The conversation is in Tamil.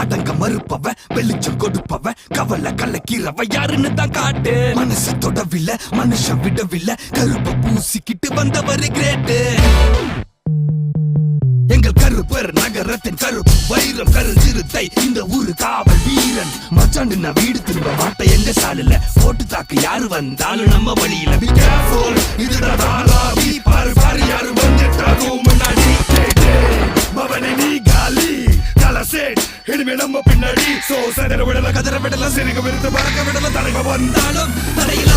அடங்க மறுப்பவ வெளிச்சம் கொடுப்பவ கவலை கலக்கிறவ யாருன்னு தான் காட்டு. மனச தொடவில்லை மனுஷன் விடவில்லை கருப்ப பூசிக்கிட்டு வந்தவர் கிரேட்டு. எங்கள் கருப்பர் நகரத்தின் கருப்பு வைரம் கரு சிறுத்தை இந்த ஊரு காவல் வீரன். மச்சாண்டு நான் வீடு திரும்ப மாட்டேன் எங்க சாலில போட்டு தாக்கு யாரு வந்தாலும் நம்ம வழியில. Be careful இதுதான் தாராவி பாரு பாரு யாரு வந்துட்டாரும் முன்னாடி. மவனை நீ காலி கலசேட் இனிமே நம்ம பின்னாடி. சோ சதற விடல கதற விடல சிறுக விருது பறக்க விடல தலைவ வந்தாலும் தடையில